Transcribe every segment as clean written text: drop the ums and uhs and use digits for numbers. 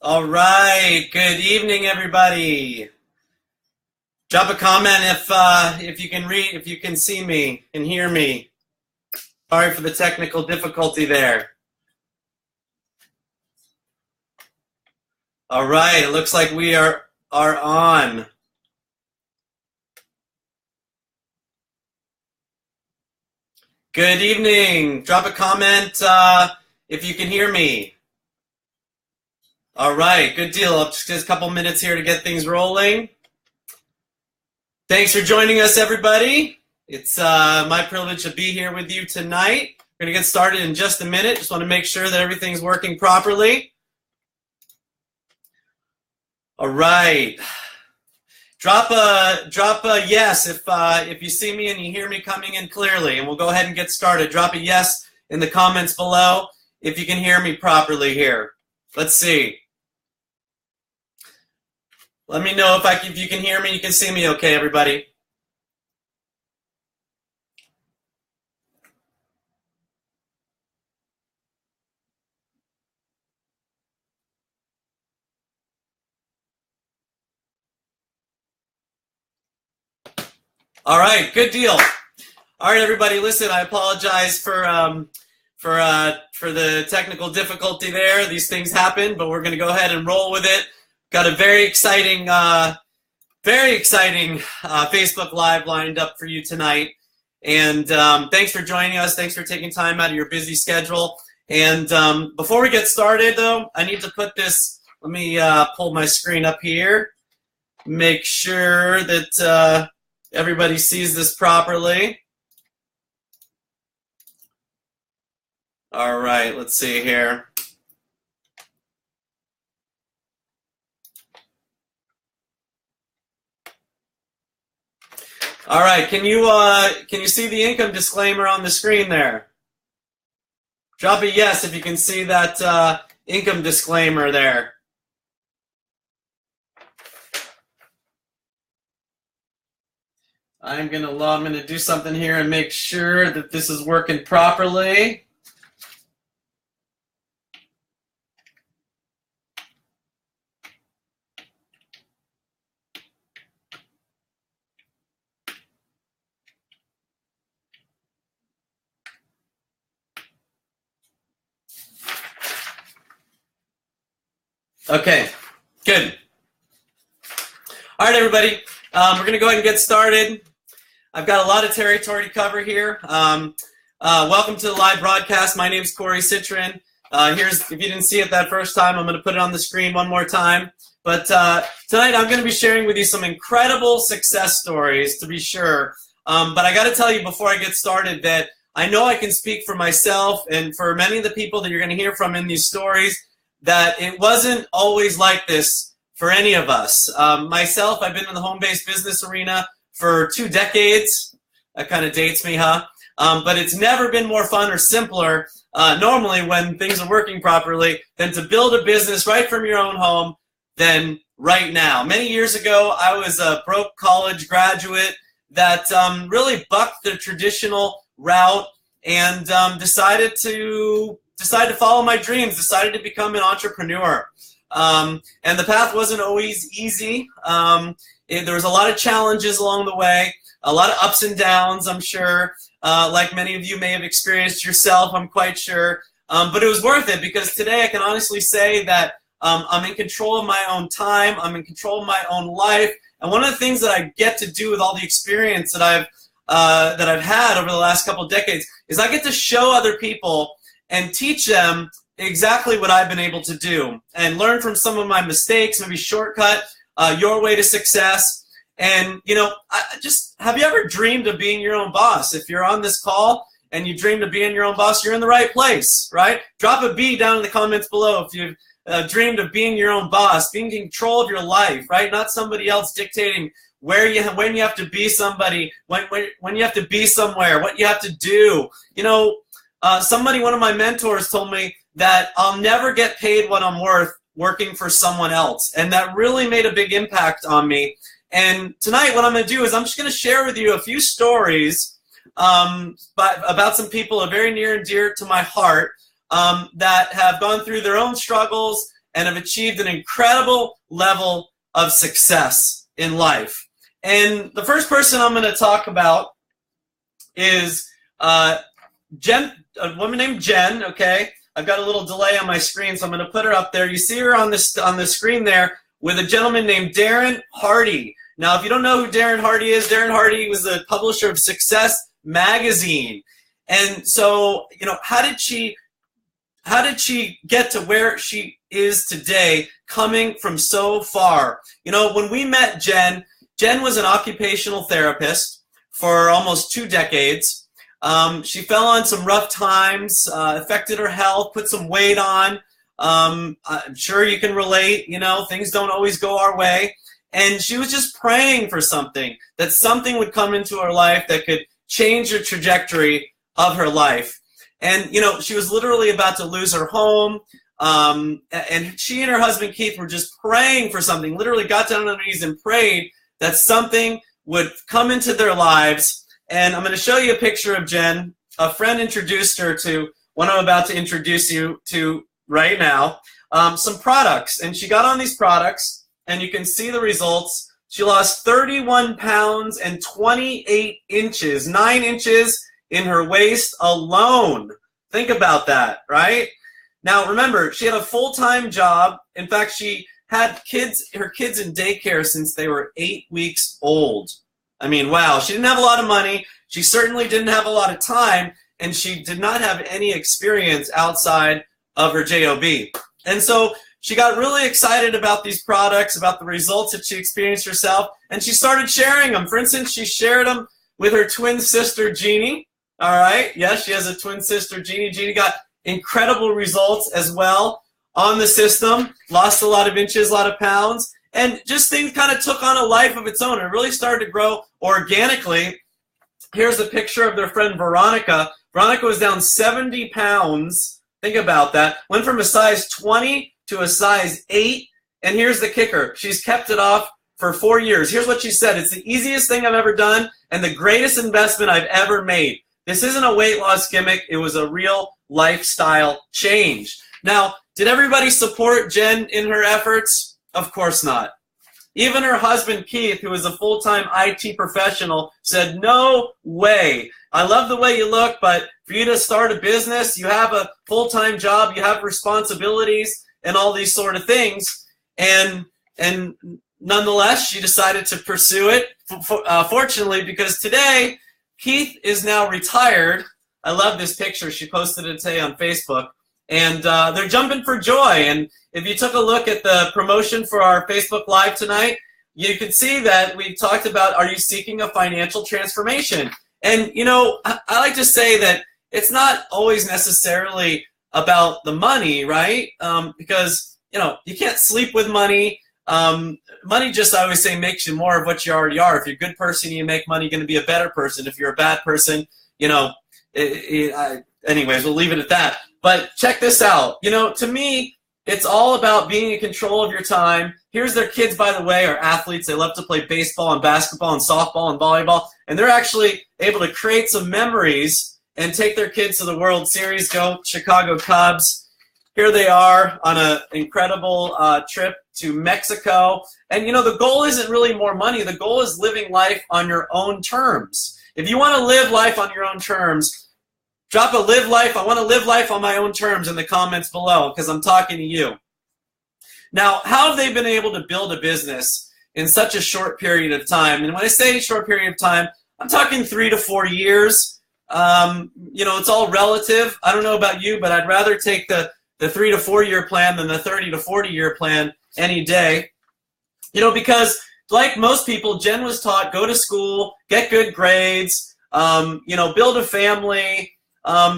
All right. Good evening, everybody. Drop a comment if you can read, if you can see me and hear me. Sorry for the technical difficulty there. All right. It looks like we are on. Good evening. Drop a comment if you can hear me. All right, good deal. Just a couple minutes here to get things rolling. Thanks for joining us, everybody. It's my privilege to be here with you tonight. We're going to get started in just a minute. Just want to make sure that everything's working properly. All right. Drop a yes if you see me and you hear me coming in clearly, and we'll go ahead and get started. Drop a yes in the comments below if you can hear me properly here. Let's see. Let me know if you can hear me, you can see me okay, everybody. All right, good deal. All right, everybody, listen, I apologize for the technical difficulty there. These things happen, but we're going to go ahead and roll with it. Got a very exciting Facebook Live lined up for you tonight. And thanks for joining us. Thanks for taking time out of your busy schedule. And before we get started, though, I need to put this, let me pull my screen up here. Make sure that everybody sees this properly. All right, let's see here. All right, can you see the income disclaimer on the screen there? Drop a yes if you can see that income disclaimer there. I'm gonna do something here and make sure that this is working properly. Okay, good. All right, everybody, we're going to go ahead and get started. I've got a lot of territory to cover here. Welcome to the live broadcast. My name is Citron. If you didn't see it that first time, I'm going to put it on the screen one more time. But tonight I'm going to be sharing with you some incredible success stories, to be sure. But I got to tell you before I get started that I know I can speak for myself and for many of the people that you're going to hear from in these stories, that it wasn't always like this for any of us. Myself, I've been in the home-based business arena for 2 decades. That kind of dates me, huh? But it's never been more fun or simpler, normally when things are working properly, than to build a business right from your own home than right now. Many years ago, I was a broke college graduate that really bucked the traditional route and decided to follow my dreams, decided to become an entrepreneur. And the path wasn't always easy. There was a lot of challenges along the way, a lot of ups and downs, I'm sure, like many of you may have experienced yourself, I'm quite sure. But it was worth it, because today I can honestly say that I'm in control of my own time, I'm in control of my own life, and one of the things that I get to do with all the experience that I've had over the last couple of decades is I get to show other people and teach them exactly what I've been able to do and learn from some of my mistakes, maybe shortcut your way to success. And, you know, have you ever dreamed of being your own boss? If you're on this call and you dreamed of being your own boss, you're in the right place, right? Drop a B down in the comments below if you've dreamed of being your own boss, being in control of your life, right? Not somebody else dictating when you have to be somebody, when you have to be somewhere, what you have to do. You know, one of my mentors told me that I'll never get paid what I'm worth working for someone else. And that really made a big impact on me. And tonight what I'm going to do is I'm just going to share with you a few stories about some people who are very near and dear to my heart that have gone through their own struggles and have achieved an incredible level of success in life. And the first person I'm going to talk about is Jen, a woman named Jen, okay? I've got a little delay on my screen, so I'm going to put her up there. You see her on the screen there with a gentleman named Darren Hardy. Now, if you don't know who Darren Hardy is, Darren Hardy was the publisher of Success Magazine. And so, you know, how did she get to where she is today, coming from so far? You know, when we met Jen was an occupational therapist for almost 2 decades. She fell on some rough times, affected her health, put some weight on. I'm sure you can relate, you know, things don't always go our way. And she was just praying for something, that something would come into her life that could change the trajectory of her life. And, you know, she was literally about to lose her home. And she and her husband, Keith, were just praying for something, literally got down on their knees and prayed that something would come into their lives. And I'm going to show you a picture of Jen. A friend introduced her to what I'm about to introduce you to right now. Some products. And she got on these products, and you can see the results. She lost 31 pounds and 28 inches, 9 inches in her waist alone. Think about that, right? Now, remember, she had a full-time job. In fact, she had her kids in daycare since they were 8 weeks old. I mean, wow. She didn't have a lot of money. She certainly didn't have a lot of time, and she did not have any experience outside of her job. And so she got really excited about these products, about the results that she experienced herself, and she started sharing them. For instance, she shared them with her twin sister, Jeannie. All right. Yes, she has a twin sister, Jeannie. Jeannie got incredible results as well on the system, lost a lot of inches, a lot of pounds, and just things kind of took on a life of its own. It really started to grow organically. Here's a picture of their friend Veronica. Veronica was down 70 pounds. Think about that. Went from a size 20 to a size 8. And here's the kicker. She's kept it off for 4 years. Here's what she said. It's the easiest thing I've ever done and the greatest investment I've ever made. This isn't a weight loss gimmick. It was a real lifestyle change. Now, did everybody support Jen in her efforts? Of course not. Even her husband, Keith, who is a full-time IT professional, said, no way. I love the way you look, but for you to start a business, you have a full-time job, you have responsibilities, and all these sort of things. And nonetheless, she decided to pursue it, fortunately, because today, Keith is now retired. I love this picture. She posted it today on Facebook. And they're jumping for joy. And if you took a look at the promotion for our Facebook Live tonight, you can see that we talked about, are you seeking a financial transformation? And, you know, I like to say that it's not always necessarily about the money, right? Because, you know, you can't sleep with money. Money just, I always say, makes you more of what you already are. If you're a good person, you make money, you're going to be a better person. If you're a bad person, you know, anyways, we'll leave it at that. But check this out. You know, to me, it's all about being in control of your time. Here's their kids, by the way, are athletes. They love to play baseball and basketball and softball and volleyball. And they're actually able to create some memories and take their kids to the World Series. Go Chicago Cubs. Here they are on an incredible trip to Mexico. And, you know, the goal isn't really more money. The goal is living life on your own terms. If you want to live life on your own terms, drop a live life. I want to live life on my own terms in the comments below, because I'm talking to you. Now, how have they been able to build a business in such a short period of time? And when I say short period of time, I'm talking 3 to 4 years. You know, it's all relative. I don't know about you, but I'd rather take the 3 to 4 year plan than the 30 to 40 year plan any day. You know, because like most people, Jen was taught, go to school, get good grades, you know, build a family,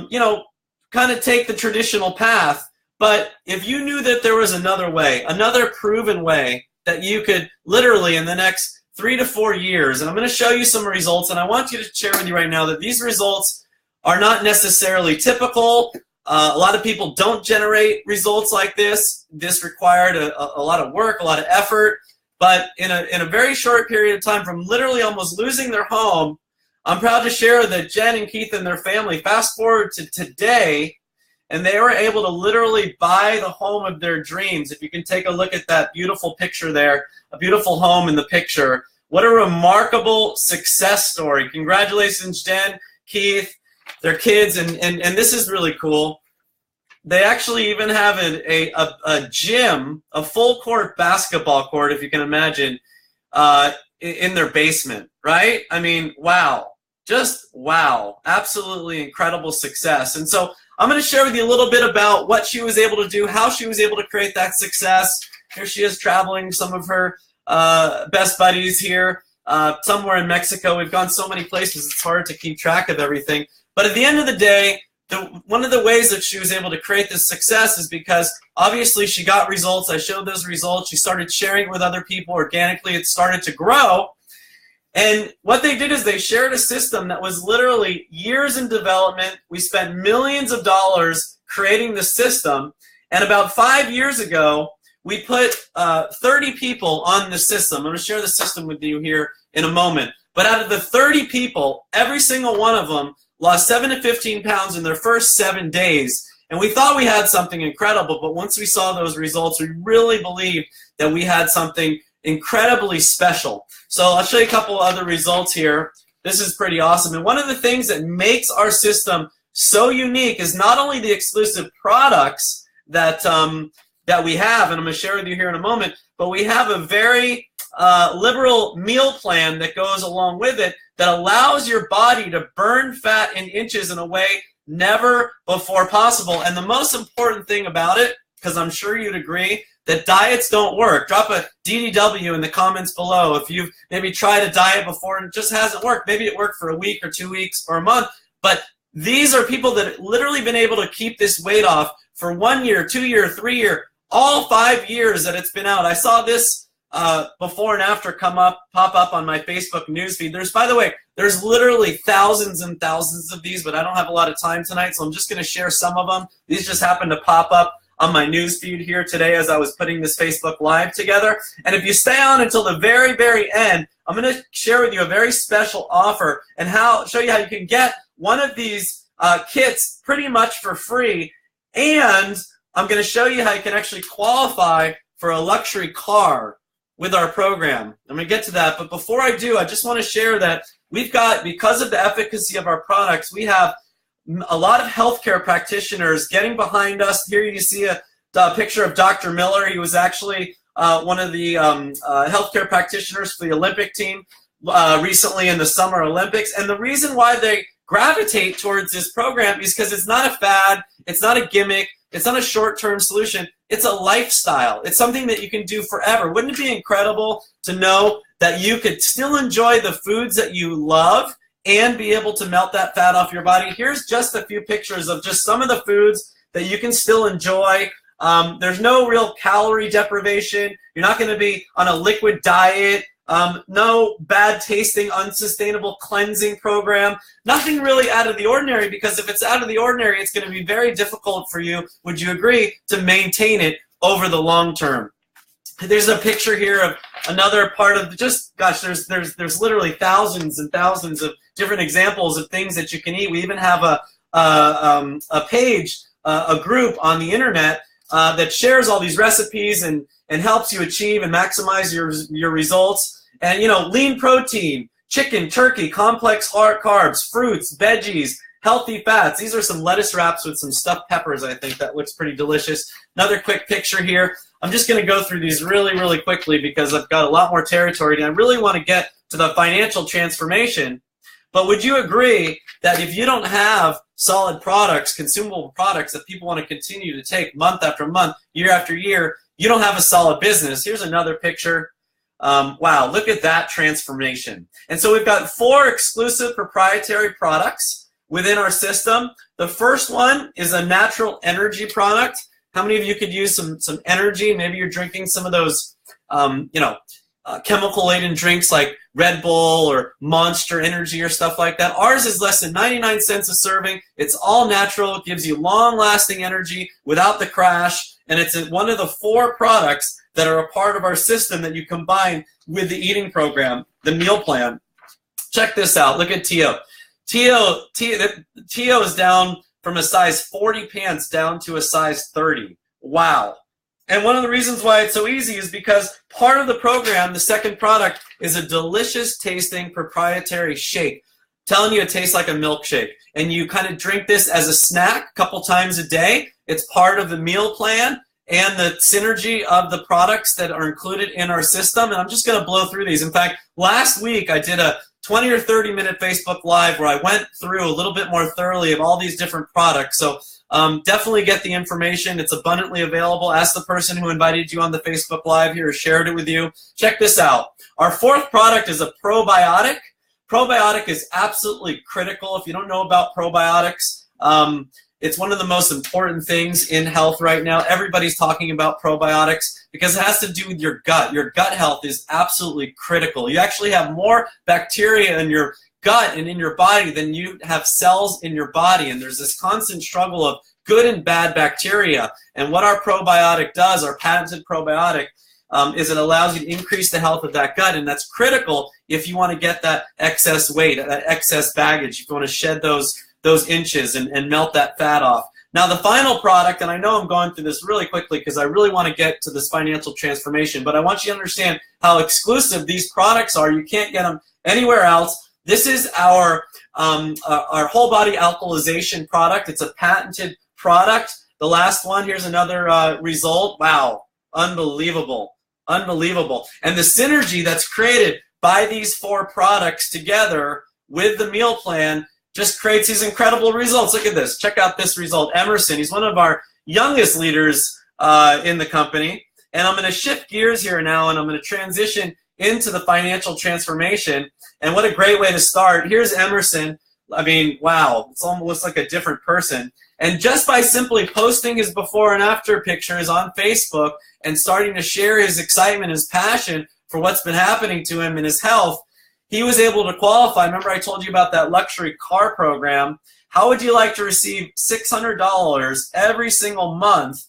you know, kind of take the traditional path. But if you knew that there was another way, another proven way that you could literally in the next 3 to 4 years, and I'm going to show you some results, and I want you to share with you right now that these results are not necessarily typical. A lot of people don't generate results like this. This required a lot of work, a lot of effort. But in a very short period of time, from literally almost losing their home, I'm proud to share that Jen and Keith and their family, fast forward to today, and they were able to literally buy the home of their dreams. If you can take a look at that beautiful picture there, a beautiful home in the picture. What a remarkable success story. Congratulations, Jen, Keith, their kids, and this is really cool. They actually even have a gym, a full court basketball court, if you can imagine, in their basement, right? I mean, wow. Just wow. Absolutely incredible success. And so I'm going to share with you a little bit about what she was able to do, how she was able to create that success. Here she is traveling, some of her best buddies here, somewhere in Mexico. We've gone so many places, it's hard to keep track of everything. But at the end of the day, one of the ways that she was able to create this success is because obviously she got results. I showed those results. She started sharing it with other people organically. It started to grow. And what they did is they shared a system that was literally years in development. We spent millions of dollars creating the system. And about 5 years ago, we put 30 people on the system. I'm going to share the system with you here in a moment. But out of the 30 people, every single one of them lost 7 to 15 pounds in their first 7 days. And we thought we had something incredible, but once we saw those results, we really believed that we had something incredibly special. So I'll show you a couple other results here. This is pretty awesome. And one of the things that makes our system so unique is not only the exclusive products that we have, and I'm going to share with you here in a moment, but we have a very liberal meal plan that goes along with it that allows your body to burn fat in inches in a way never before possible. And the most important thing about it, because I'm sure you'd agree, that diets don't work. Drop a DDW in the comments below if you've maybe tried a diet before and it just hasn't worked. Maybe it worked for a week or 2 weeks or a month, but these are people that have literally been able to keep this weight off for 1 year, 2 year, 3 year, all 5 years that it's been out. I saw this before and after pop up on my Facebook newsfeed. By the way, there's literally thousands and thousands of these, but I don't have a lot of time tonight, so I'm just going to share some of them. These just happened to pop up on my newsfeed here today as I was putting this Facebook Live together. And if you stay on until the very, very end, I'm going to share with you a very special offer and show you how you can get one of these kits pretty much for free. And I'm going to show you how you can actually qualify for a luxury car with our program. I'm going to get to that, but before I do, I just want to share that we've got, because of the efficacy of our products, we have a lot of healthcare practitioners getting behind us. Here you see a picture of Dr. Miller. He was actually one of the healthcare practitioners for the Olympic team recently in the Summer Olympics. And the reason why they gravitate towards this program is because it's not a fad, it's not a gimmick, it's not a short-term solution. It's a lifestyle. It's something that you can do forever. Wouldn't it be incredible to know that you could still enjoy the foods that you love and be able to melt that fat off your body? Here's just a few pictures of just some of the foods that you can still enjoy. There's no real calorie deprivation. You're not going to be on a liquid diet. No bad tasting, unsustainable cleansing program. Nothing really out of the ordinary, because if it's out of the ordinary, it's going to be very difficult for you, would you agree, to maintain it over the long term. There's a picture here of another part of there's literally thousands and thousands of different examples of things that you can eat. We even have a page, a group on the internet that shares all these recipes and helps you achieve and maximize your results. And, lean protein, chicken, turkey, complex hard carbs, fruits, veggies, healthy fats. These are some lettuce wraps with some stuffed peppers, I think. That looks pretty delicious. Another quick picture here. I'm just going to go through these really, really quickly because I've got a lot more territory, and I really want to get to the financial transformation. But would you agree that if you don't have solid products, consumable products that people want to continue to take month after month, year after year, you don't have a solid business? Here's another picture. Wow, look at that transformation. And so we've got 4 exclusive proprietary products within our system. The first one is a natural energy product. How many of you could use some energy? Maybe you're drinking some of those chemical-laden drinks like Red Bull or Monster Energy or stuff like that. Ours is less than 99 cents a serving. It's all natural. It gives you long-lasting energy without the crash. And it's one of the 4 products that are a part of our system that you combine with the eating program, the meal plan. Check this out. Look at Tio. Tio is down from a size 40 pants down to a size 30. Wow. And one of the reasons why it's so easy is because part of the program, the second product, is a delicious tasting proprietary shake. Telling you it tastes like a milkshake. And you kind of drink this as a snack a couple times a day. It's part of the meal plan and the synergy of the products that are included in our system. And I'm just going to blow through these. In fact, last week I did a 20 or 30 minute Facebook Live where I went through a little bit more thoroughly of all these different products. So definitely get the information. It's abundantly available. Ask the person who invited you on the Facebook Live here or shared it with you. Check this out. Our fourth product is a probiotic. Probiotic is absolutely critical. If you don't know about probiotics, it's one of the most important things in health right now. Everybody's talking about probiotics because it has to do with your gut. Your gut health is absolutely critical. You actually have more bacteria in your gut and in your body than you have cells in your body. And there's this constant struggle of good and bad bacteria. And what our probiotic does, our patented probiotic, is it allows you to increase the health of that gut, and that's critical if you want to get that excess weight, that excess baggage. If you want to shed those inches and melt that fat off. Now the final product, and I know I'm going through this really quickly because I really want to get to this financial transformation, but I want you to understand how exclusive these products are. You can't get them anywhere else. This is our whole body alkalization product. It's a patented product. The last one, here's another result. Wow, unbelievable. Unbelievable. And the synergy that's created by these four products together with the meal plan just creates these incredible results. Look at this. Check out this result. Emerson, he's one of our youngest leaders in the company. And I'm going to shift gears here now, and I'm going to transition into the financial transformation. And what a great way to start. Here's Emerson. I mean, wow, it's almost like a different person. And just by simply posting his before and after pictures on Facebook and starting to share his excitement, his passion for what's been happening to him in his health, he was able to qualify. Remember I told you about that luxury car program. How would you like to receive $600 every single month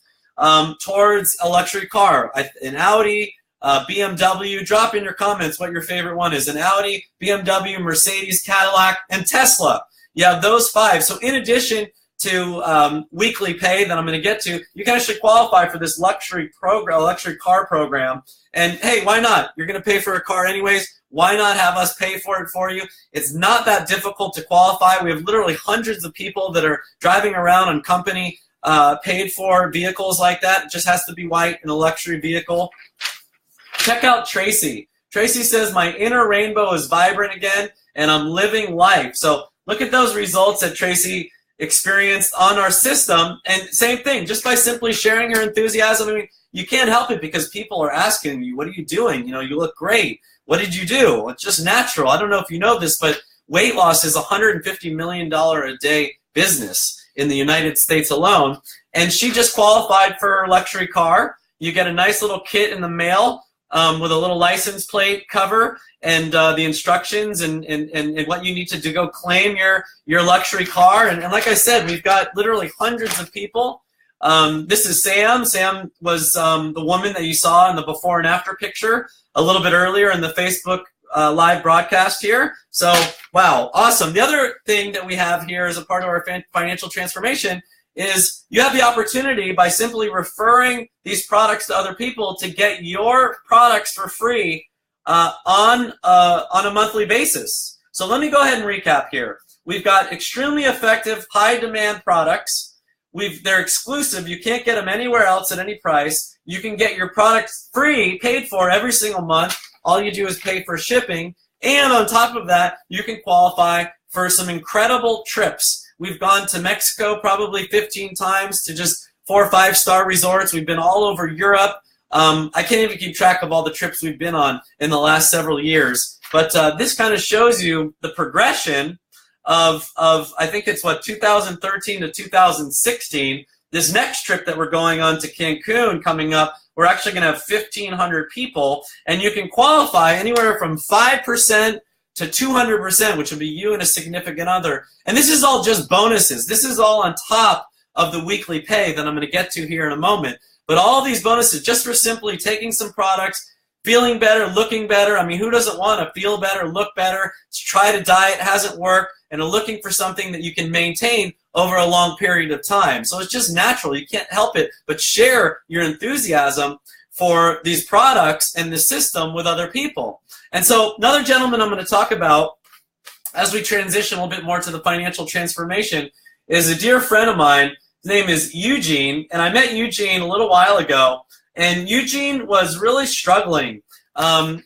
towards a luxury car? An Audi, BMW. Drop in your comments what your favorite one is. An Audi, BMW, Mercedes, Cadillac, and Tesla. You have those five. So in addition to weekly pay that I'm going to get to, you can actually qualify for this luxury program, luxury car program. And hey, why not? You're going to pay for a car anyways. Why not have us pay for it for you? It's not that difficult to qualify. We have literally hundreds of people that are driving around on company paid for vehicles like that. It just has to be white and a luxury vehicle. Check out Tracy. Tracy says, my inner rainbow is vibrant again and I'm living life. So look at those results that Tracy experienced on our system, and same thing, just by simply sharing her enthusiasm. I mean, you can't help it because people are asking you, what are you doing? You know, you look great. What did you do? It's just natural. I don't know if you know this, but weight loss is a $150 million a day business in the United States alone. And she just qualified for her luxury car. You get a nice little kit in the mail with a little license plate cover and the instructions and what you need to do, go claim your luxury car. And like I said, we've got literally hundreds of people. This is Sam. Sam was the woman that you saw in the before and after picture a little bit earlier in the Facebook live broadcast here. So, wow, awesome. The other thing that we have here as a part of our financial transformation is you have the opportunity by simply referring these products to other people to get your products for free on a monthly basis. So let me go ahead and recap here. We've got extremely effective, high-demand products. They're exclusive. You can't get them anywhere else at any price. You can get your products free, paid for every single month. All you do is pay for shipping. And on top of that, you can qualify for some incredible trips. We've gone to Mexico probably 15 times to just 4 or 5-star resorts. We've been all over Europe. I can't even keep track of all the trips we've been on in the last several years. But this kind of shows you the progression of I think it's 2013 to 2016. This next trip that we're going on to Cancun coming up, we're actually going to have 1,500 people, and you can qualify anywhere from 5% to 200%, which would be you and a significant other. And this is all just bonuses. This is all on top of the weekly pay that I'm going to get to here in a moment. But all these bonuses just for simply taking some products, feeling better, looking better. I mean, who doesn't want to feel better, look better? Try to diet, hasn't worked. and are looking for something that you can maintain over a long period of time. So it's just natural. You can't help it but share your enthusiasm for these products and the system with other people. And so another gentleman I'm going to talk about as we transition a little bit more to the financial transformation is a dear friend of mine. His name is Eugene, and I met Eugene a little while ago, and Eugene was really struggling.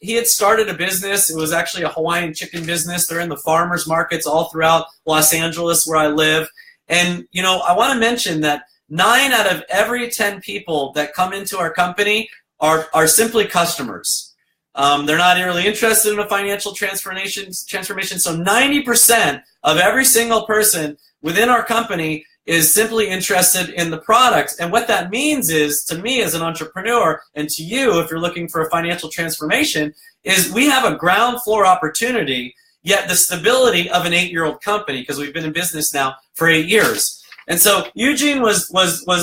He had started a business. It was actually a Hawaiian chicken business. They're in the farmers markets all throughout Los Angeles where I live. And, you know, I want to mention that 9 out of every 10 people that come into our company are simply customers. They're not really interested in a financial transformation. So 90% of every single person within our company is simply interested in the products. And what that means is, to me as an entrepreneur, and to you if you're looking for a financial transformation, is we have a ground floor opportunity, yet the stability of an 8-year-old company, because we've been in business now for 8 years. And so Eugene was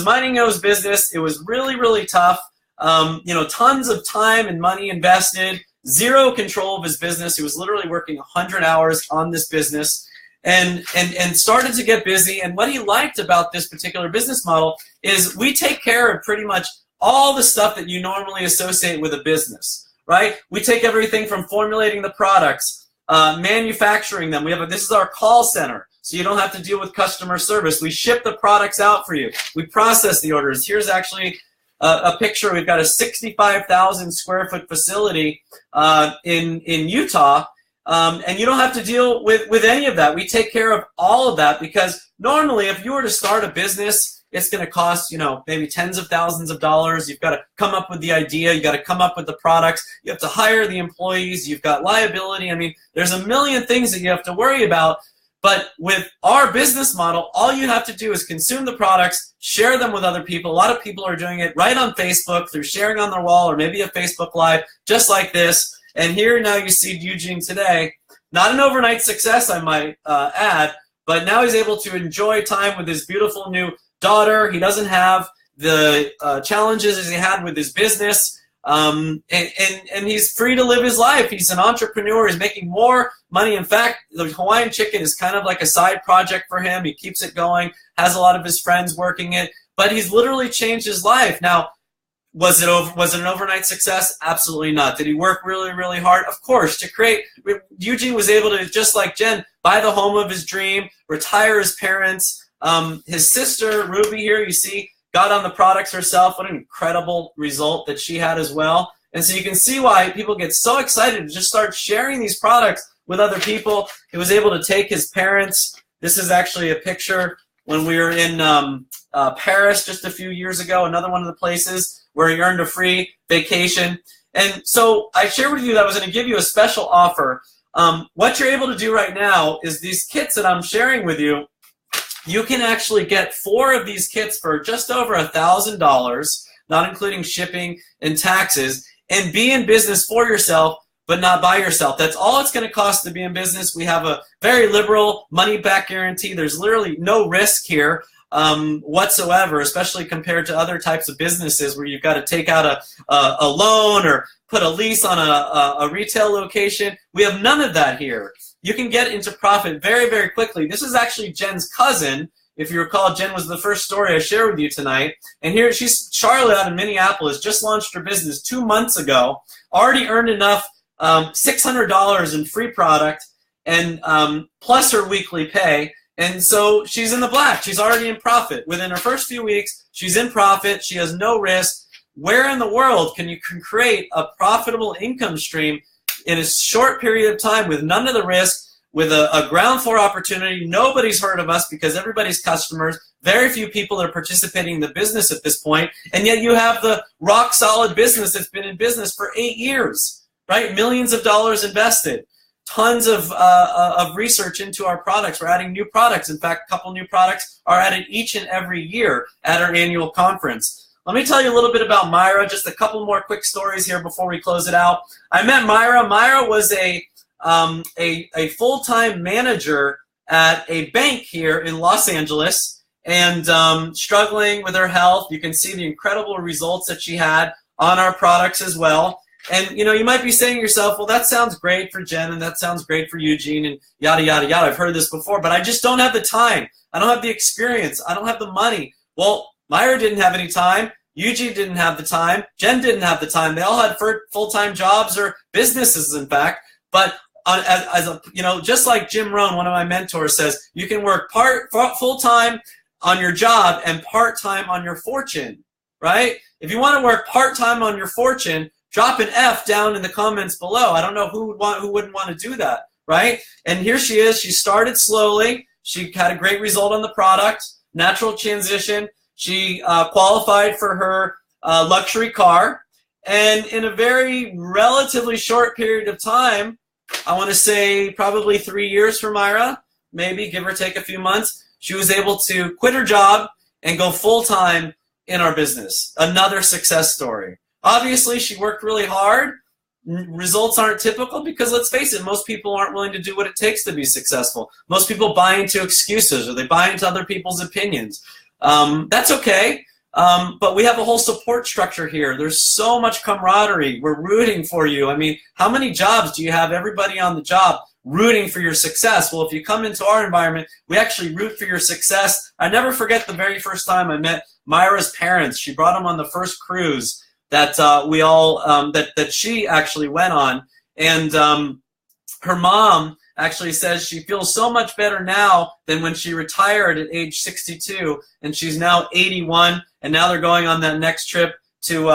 minding his business. It was really, really tough. You know, tons of time and money invested, zero control of his business. He was literally working 100 hours on this business and started to get busy. And what he liked about this particular business model is we take care of pretty much all the stuff that you normally associate with a business, right? We take everything from formulating the products, manufacturing them. This is our call center, so you don't have to deal with customer service. We ship the products out for you. We process the orders. Here's actually a picture. We've got a 65,000 square foot facility in Utah, and you don't have to deal with any of that. We take care of all of that, because normally if you were to start a business, it's going to cost, you know, maybe tens of thousands of dollars. You've got to come up with the idea. You got to come up with the products. You have to hire the employees. You've got liability. I mean, there's a million things that you have to worry about. But with our business model, all you have to do is consume the products, share them with other people. A lot of people are doing it right on Facebook through sharing on their wall or maybe a Facebook Live, just like this. And here now you see Eugene today. Not an overnight success, I might add, but now he's able to enjoy time with his beautiful new daughter. He doesn't have the challenges as he had with his business. And he's free to live his life. He's an entrepreneur. He's making more money. In fact, the Hawaiian chicken is kind of like a side project for him. He keeps it going, has a lot of his friends working it, but he's literally changed his life. Now, was it an overnight success? Absolutely not. Did he work really, really hard? Of course. Eugene was able to, just like Jen, buy the home of his dream, retire his parents. His sister, Ruby, here, you see, got on the products herself. What an incredible result that she had as well. And so you can see why people get so excited to just start sharing these products with other people. He was able to take his parents. This is actually a picture when we were in Paris just a few years ago, another one of the places where he earned a free vacation. And so I shared with you that I was going to give you a special offer. What you're able to do right now is these kits that I'm sharing with you. You can actually get 4 of these kits for just over $1,000, not including shipping and taxes, and be in business for yourself, but not by yourself. That's all it's going to cost to be in business. We have a very liberal money-back guarantee. There's literally no risk here whatsoever, especially compared to other types of businesses where you've got to take out a loan or put a lease on a retail location. We have none of that here. You can get into profit very, very quickly. This is actually Jen's cousin. If you recall, Jen was the first story I shared with you tonight. And here, she's Charlotte out in Minneapolis, just launched her business 2 months ago, already earned enough $600 in free product and plus her weekly pay. And so she's in the black. She's already in profit. Within her first few weeks, she's in profit. She has no risk. Where in the world can you create a profitable income stream in a short period of time with none of the risk, with a ground floor opportunity? Nobody's heard of us because everybody's customers. Very few people are participating in the business at this point, and yet you have the rock solid business that's been in business for 8 years, right? Millions of dollars invested, tons of research into our products. We're adding new products. In fact, a couple new products are added each and every year at our annual conference. Let me tell you a little bit about Myra, just a couple more quick stories here before we close it out. I met Myra. Myra was a full-time manager at a bank here in Los Angeles and struggling with her health. You can see the incredible results that she had on our products as well. And you might be saying to yourself, well, that sounds great for Jen, and that sounds great for Eugene, and yada, yada, yada. I've heard this before, but I just don't have the time. I don't have the experience. I don't have the money. Well, Myra didn't have any time. Eugene didn't have the time. Jen didn't have the time. They all had full-time jobs or businesses, in fact. But just like Jim Rohn, one of my mentors, says, you can work full-time on your job and part-time on your fortune, right? If you want to work part-time on your fortune, drop an F down in the comments below. I don't know who wouldn't want to do that, right? And here she is. She started slowly. She had a great result on the product, natural transition. She qualified for her luxury car. And in a very relatively short period of time, I want to say probably 3 years for Myra, maybe give or take a few months, she was able to quit her job and go full-time in our business. Another success story. Obviously, she worked really hard. Results aren't typical because, let's face it, most people aren't willing to do what it takes to be successful. Most people buy into excuses, or they buy into other people's opinions. That's okay, but we have a whole support structure here. There's so much camaraderie. We're rooting for you. I mean, how many jobs do you have everybody on the job rooting for your success? Well, if you come into our environment, we actually root for your success. I never forget the very first time I met Myra's parents. She brought them on the first cruise that that she actually went on, and her mom actually says she feels so much better now than when she retired at age 62, and she's now 81, and now they're going on that next trip to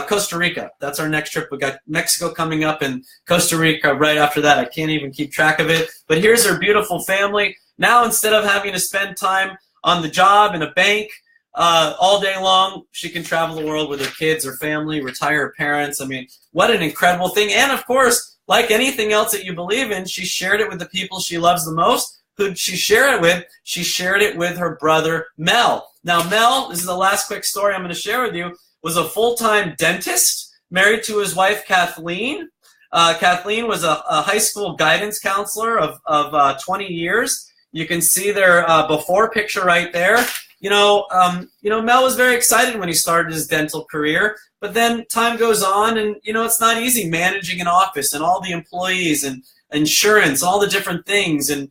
Costa Rica. That's our next trip. We got Mexico coming up and Costa Rica right after that. I can't even keep track of it. But here's her beautiful family. Now, instead of having to spend time on the job in a bank all day long, she can travel the world with her kids, her family, retired parents. I mean, what an incredible thing. And of course, like anything else that you believe in, she shared it with the people she loves the most. Who'd she share it with? She shared it with her brother, Mel. Now, Mel, this is the last quick story I'm going to share with you, was a full-time dentist, married to his wife, Kathleen. Kathleen was a high school guidance counselor of 20 years. You can see their before picture right there. Mel was very excited when he started his dental career, but then time goes on, and it's not easy managing an office and all the employees and insurance, all the different things, and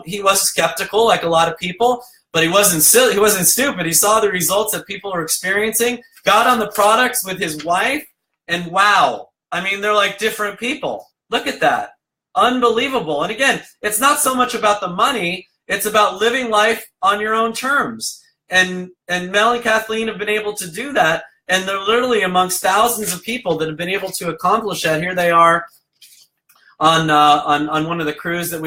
he was skeptical like a lot of people, but he wasn't silly, he wasn't stupid. He saw the results that people were experiencing, got on the products with his wife, and wow, I mean, they're like different people. Look at that. Unbelievable. And again, it's not so much about the money, it's about living life on your own terms. And Mel and Kathleen have been able to do that, and they're literally amongst thousands of people that have been able to accomplish that. Here they are on one of the cruises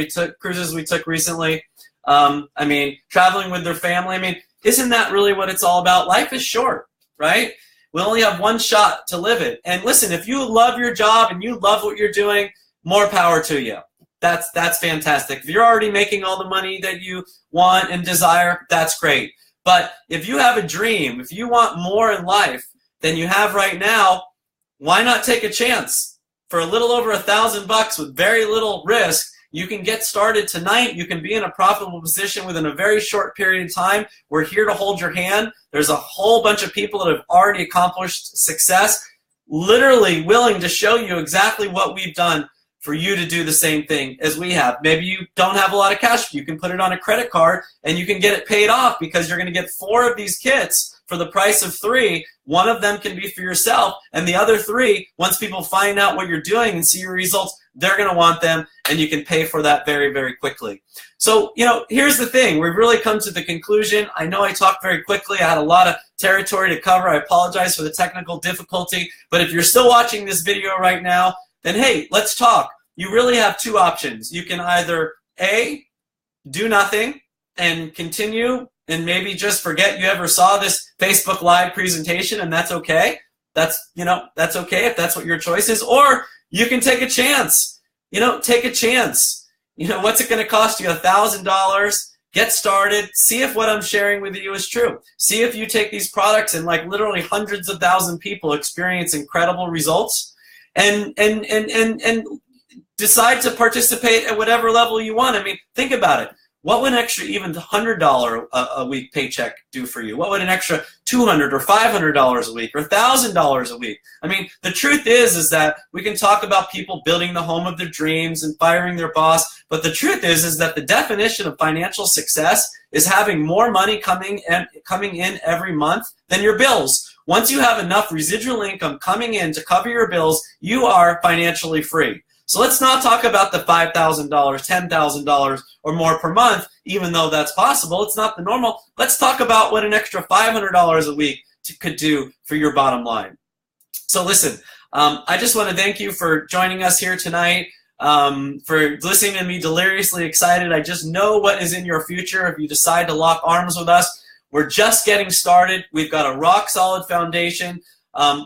we took recently. I mean, traveling with their family. I mean, isn't that really what it's all about? Life is short, right? We only have one shot to live it. And listen, if you love your job and you love what you're doing, more power to you. That's fantastic. If you're already making all the money that you want and desire, that's great. But if you have a dream, if you want more in life than you have right now, why not take a chance? For a little over $1,000 with very little risk, you can get started tonight. You can be in a profitable position within a very short period of time. We're here to hold your hand. There's a whole bunch of people that have already accomplished success, literally willing to show you exactly what we've done for you to do the same thing as we have. Maybe you don't have a lot of cash. You can put it on a credit card and you can get it paid off, because you're going to get 4 of these kits for the price of 3. One of them can be for yourself, and the other 3, once people find out what you're doing and see your results, they're going to want them, and you can pay for that very, very quickly. So, here's the thing. We've really come to the conclusion. I know I talked very quickly. I had a lot of territory to cover. I apologize for the technical difficulty, but if you're still watching this video right now, then hey, let's talk. You really have 2 options. You can either A, do nothing and continue and maybe just forget you ever saw this Facebook Live presentation, and that's okay. That's okay if that's what your choice is. Or you can take a chance. Take a chance. What's it going to cost you? $1,000. Get started. See if what I'm sharing with you is true. See if you take these products and like literally hundreds of thousands of people experience incredible results, and decide to participate at whatever level you want. I mean, think about it. What would an extra even $100 a week paycheck do for you? What would an extra $200 or $500 a week or $1,000 a week? I mean, the truth is that we can talk about people building the home of their dreams and firing their boss, but the truth is that the definition of financial success is having more money coming in every month than your bills. Once you have enough residual income coming in to cover your bills, you are financially free. So let's not talk about the $5,000, $10,000 or more per month, even though that's possible. It's not the normal. Let's talk about what an extra $500 a week could do for your bottom line. So listen, I just want to thank you for joining us here tonight, for listening to me deliriously excited. I just know what is in your future if you decide to lock arms with us. We're just getting started. We've got a rock solid foundation.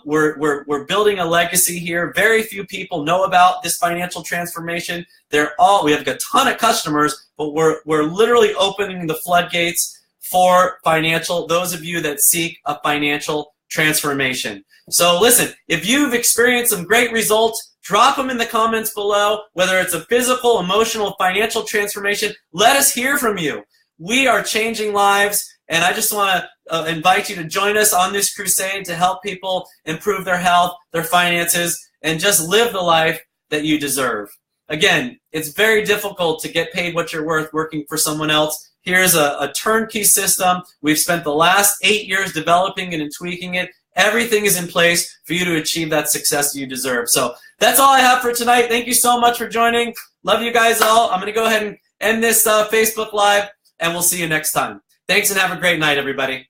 We're building a legacy here. Very few people know about this financial transformation. We have a ton of customers, but we're literally opening the floodgates for those of you that seek a financial transformation. So listen, if you've experienced some great results, drop them in the comments below, whether it's a physical, emotional, financial transformation. Let us hear from you. We are changing lives. And I just want to invite you to join us on this crusade to help people improve their health, their finances, and just live the life that you deserve. Again, it's very difficult to get paid what you're worth working for someone else. Here's a turnkey system. We've spent the last 8 years developing it and tweaking it. Everything is in place for you to achieve that success you deserve. So that's all I have for tonight. Thank you so much for joining. Love you guys all. I'm going to go ahead and end this Facebook Live, and we'll see you next time. Thanks and have a great night, everybody.